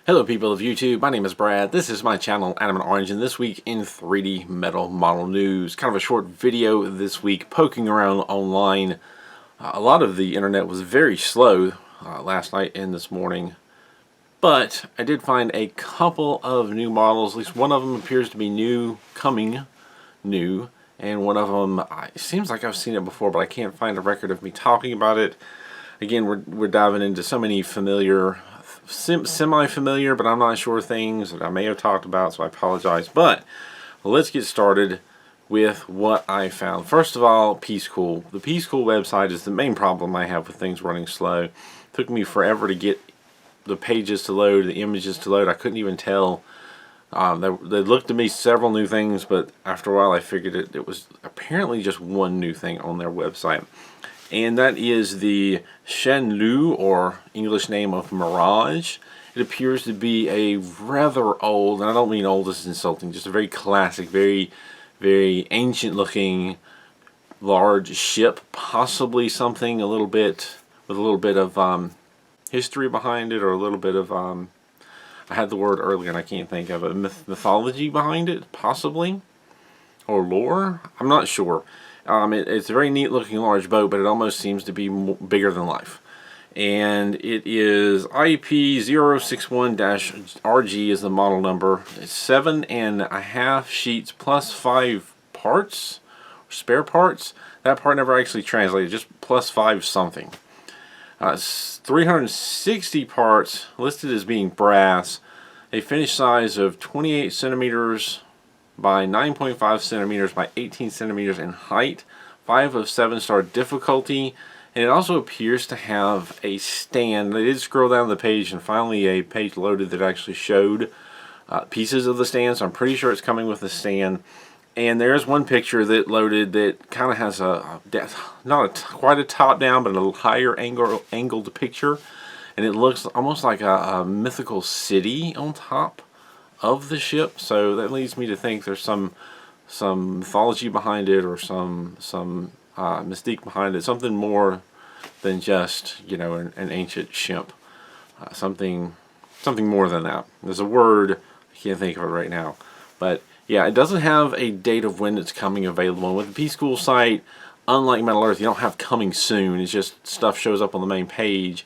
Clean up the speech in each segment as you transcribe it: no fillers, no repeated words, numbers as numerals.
Hello people of YouTube, my name is Brad, this is my channel Adam and Orange, and this week in 3D metal model news. Kind of a short video this week poking around online. A lot of the internet was very slow last night and this morning, but I did find a couple of new models. At least one of them appears to be new, coming new, and one of them, it seems like I've seen it before, but I can't find a record of me talking about it. Again, we're diving into so many familiar, semi-familiar, but I'm not sure things that I may have talked about, so I apologize. But let's get started with what I found. First of all, Peacecool. The Peacecool website is the main problem I have with things running slow. It took me forever to get the pages to load, the images to load. I couldn't even tell. They looked to me several new things, but after a while I figured it was apparently just one new thing on their website. And that is the Shenlu, or English name of Mirage. It appears to be a rather old, and I don't mean old as insulting, just a very classic, very, very ancient looking large ship. Possibly something a little bit, with a little bit of history behind it, or a little bit of, I had the word earlier and I can't think of it, mythology behind it, possibly, or lore, I'm not sure. It's a very neat looking large boat, but it almost seems to be bigger than life. And it is IP061-RG is the model number. It's 7.5 sheets plus 5 parts, spare parts. That part never actually translated, just plus 5 something. 360 parts listed as being brass. A finish size of 28 centimeters by 9.5 centimeters by 18 centimeters in height, 5 of 7 star difficulty, and it also appears to have a stand. I did scroll down the page and finally a page loaded that actually showed pieces of the stand, so I'm pretty sure it's coming with a stand. And there's one picture that loaded that kind of has quite a top down, but a higher angled picture, and it looks almost like a mythical city on top of the ship, so that leads me to think there's some mythology behind it, or some mystique behind it, something more than just, you know, an ancient ship, something more than that. There's a word, I can't think of it right now, but yeah, it doesn't have a date of when it's coming available. And with the Peacecool site, unlike Metal Earth, you don't have coming soon. It's just stuff shows up on the main page,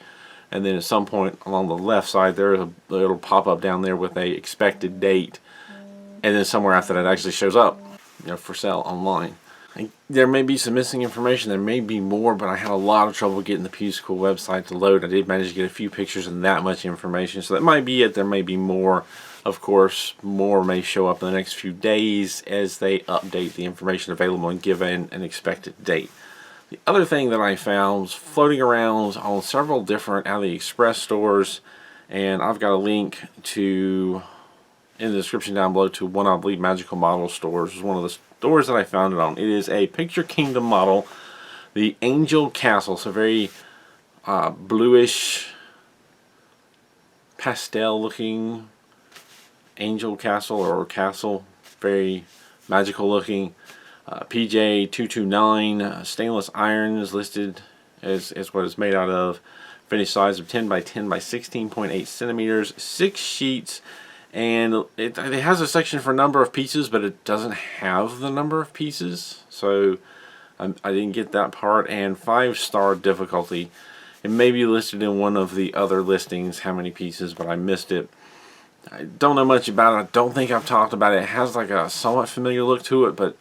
and then at some point along the left side there, it'll pop up down there with a expected date, and then somewhere after that it actually shows up, you know, for sale online. There may be some missing information, there may be more, but I had a lot of trouble getting the Peacecool website to load. I did manage to get a few pictures and that much information, so that might be it. There may be more. Of course, more may show up in the next few days as they update the information available and give an expected date. The other thing that I found was floating around on several different AliExpress stores, and I've got a link to in the description down below to one, I believe, Magical Model stores. It's one of the stores that I found it on. It is a Picture Kingdom model, the Angel Castle. So very bluish, pastel looking angel castle, or castle, very magical looking. PJ229 stainless iron is listed as what it's made out of. Finish size of 10 by 10 by 16.8 centimeters, 6 sheets, and it has a section for number of pieces, but it doesn't have the number of pieces, so I didn't get that part. And 5-star difficulty. It may be listed in one of the other listings how many pieces, but I missed it. I don't know much about it. I don't think I've talked about it. It has like a somewhat familiar look to it, but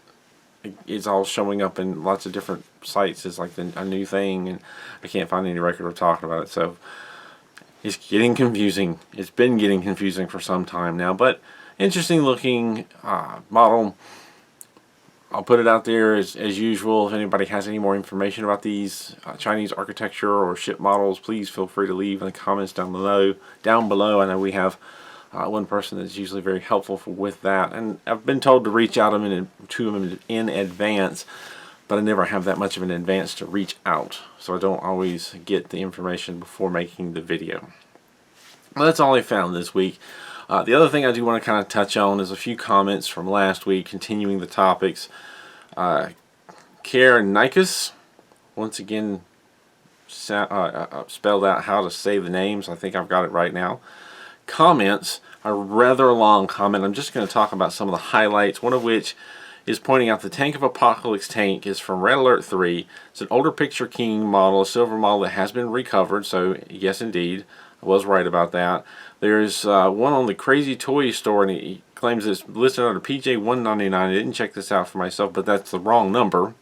it's all showing up in lots of different sites as like a new thing, and I can't find any record of talking about it, so it's getting confusing. It's been getting confusing for some time now, but interesting looking model. I'll put it out there as usual. If anybody has any more information about these Chinese architecture or ship models, please feel free to leave in the comments down below. I know we have one person that's usually very helpful with that, and I've been told to reach out to them in advance, but I never have that much of an advance to reach out, so I don't always get the information before making the video. Well, that's all I found this week. The other thing I do want to kind of touch on is a few comments from last week, continuing the topics. Nikos, once again, spelled out how to say the names. I think I've got it right now. comments, a rather long comment. I'm just going to talk about some of the highlights, one of which is pointing out the Tank of Apocalypse tank is from Red Alert 3. It's an older Picture King model, a silver model that has been recovered, so yes indeed, I was right about that. There's one on the Crazy Toy Store, and he claims it's listed under PJ199. I didn't check this out for myself, but that's the wrong number.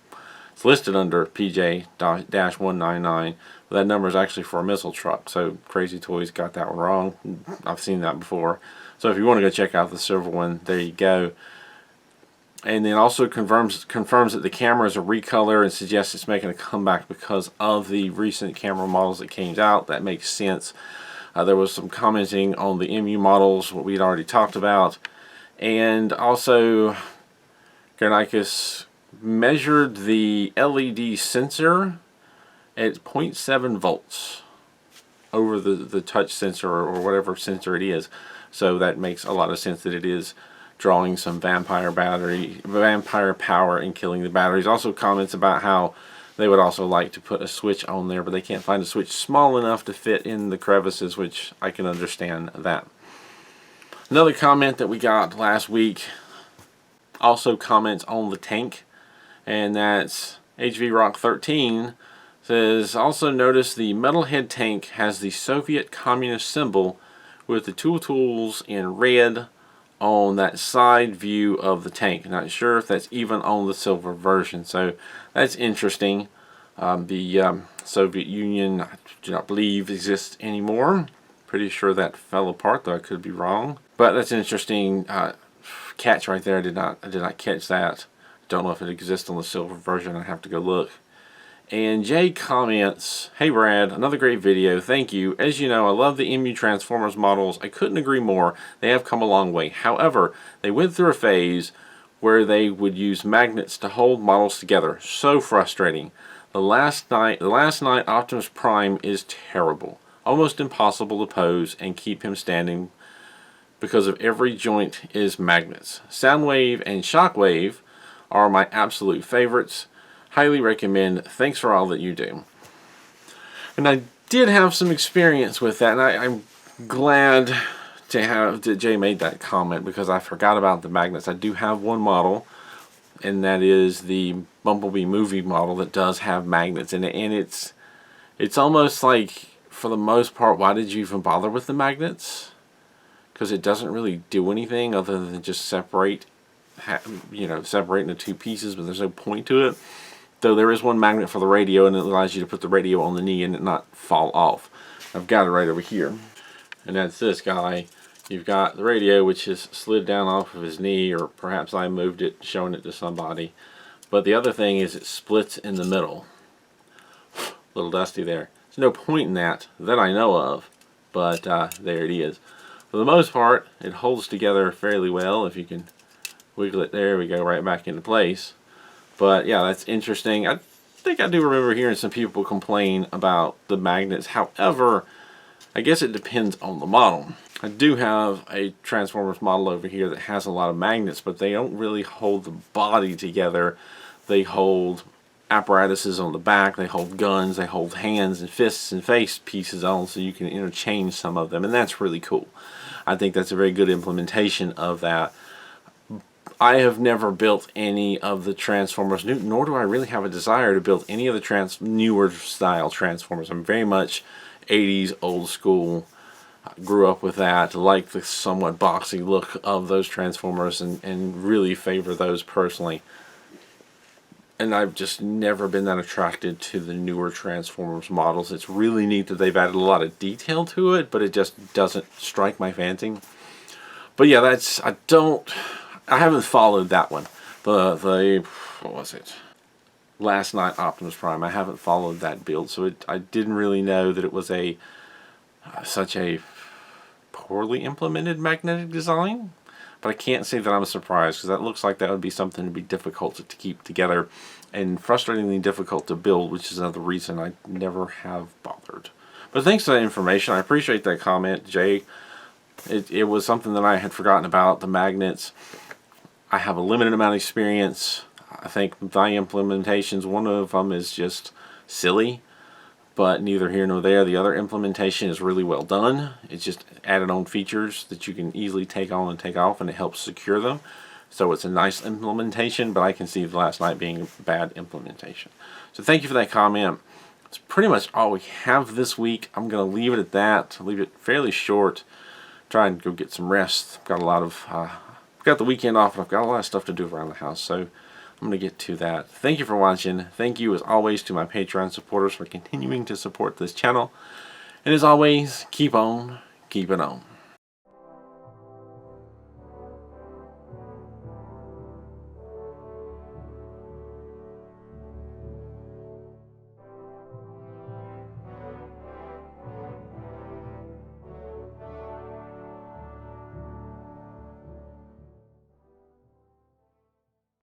It's listed under PJ-199, but that number is actually for a missile truck, so Crazy Toys got that one wrong. I've seen that before. So if you want to go check out the silver one, there you go. And then also confirms that the camera is a recolor and suggests it's making a comeback because of the recent camera models that came out. That makes sense. There was some commenting on the MU models, what we'd already talked about. And also, Garnicus measured the LED sensor at 0.7 volts over the touch sensor or whatever sensor it is. So that makes a lot of sense that it is drawing some vampire power and killing the batteries. Also comments about how they would also like to put a switch on there, but they can't find a switch small enough to fit in the crevices, which I can understand that. Another comment that we got last week also comments on the tank, and that's HV Rock 13 says, also notice the metalhead tank has the Soviet communist symbol with the tools in red on that side view of the tank. Not sure if that's even on the silver version, so that's interesting. The Soviet Union, I do not believe exists anymore. Pretty sure that fell apart, though I could be wrong. But that's an interesting catch right there. I did not catch that. Don't know if it exists on the silver version. I have to go look. And Jay comments, hey Brad, another great video, thank you. As you know, I love the MU Transformers models. I couldn't agree more. They have come a long way. However, they went through a phase where they would use magnets to hold models together. So frustrating. The last night Optimus Prime is terrible. Almost impossible to pose and keep him standing because of every joint is magnets. Soundwave and Shockwave are my absolute favorites. Highly recommend. Thanks for all that you do. And I did have some experience with that, and I'm glad that Jay made that comment because I forgot about the magnets. I do have one model, and that is the Bumblebee movie model that does have magnets in it, and it's almost like, for the most part, why did you even bother with the magnets? Because it doesn't really do anything other than just separate into two pieces, but there's no point to it. Though there is one magnet for the radio, and it allows you to put the radio on the knee and it not fall off. I've got it right over here. And that's this guy. You've got the radio, which is slid down off of his knee, or perhaps I moved it, showing it to somebody. But the other thing is it splits in the middle. A little dusty there. There's no point in that I know of, but there it is. For the most part, it holds together fairly well. If you can wiggle it, there we go, right back into place. But yeah, that's interesting. I think I do remember hearing some people complain about the magnets. However, I guess it depends on the model. I do have a Transformers model over here that has a lot of magnets, but they don't really hold the body together. They hold apparatuses on the back, they hold guns, they hold hands and fists and face pieces on, so you can interchange some of them, and that's really cool. I think that's a very good implementation of that. I have never built any of the Transformers, nor do I really have a desire to build any of the newer style Transformers. I'm very much 80s old school. I grew up with that, like the somewhat boxy look of those Transformers, and really favor those personally. And I've just never been that attracted to the newer Transformers models. It's really neat that they've added a lot of detail to it, but it just doesn't strike my fancy. But yeah, I haven't followed that one. The what was it? Last Night Optimus Prime. I haven't followed that build, so I didn't really know that it was such a poorly implemented magnetic design. But I can't say that I'm surprised, because that looks like that would be something to be difficult to keep together and frustratingly difficult to build, which is another reason I never have bothered. But thanks for that information. I appreciate that comment, Jay. It was something that I had forgotten about, the magnets. I have a limited amount of experience. I think my implementations, one of them is just silly, but neither here nor there. The other implementation is really well done. It's just added on features that you can easily take on and take off, and it helps secure them. So it's a nice implementation, but I can see the last night being a bad implementation. So thank you for that comment. That's pretty much all we have this week. I'm going to leave it at that. Leave it fairly short. Try and go get some rest. I've got a lot of, got the weekend off, and I've got a lot of stuff to do around the house. So I'm going to get to that. Thank you for watching. Thank you, as always, to my Patreon supporters for continuing to support this channel. And as always, keep on keeping on.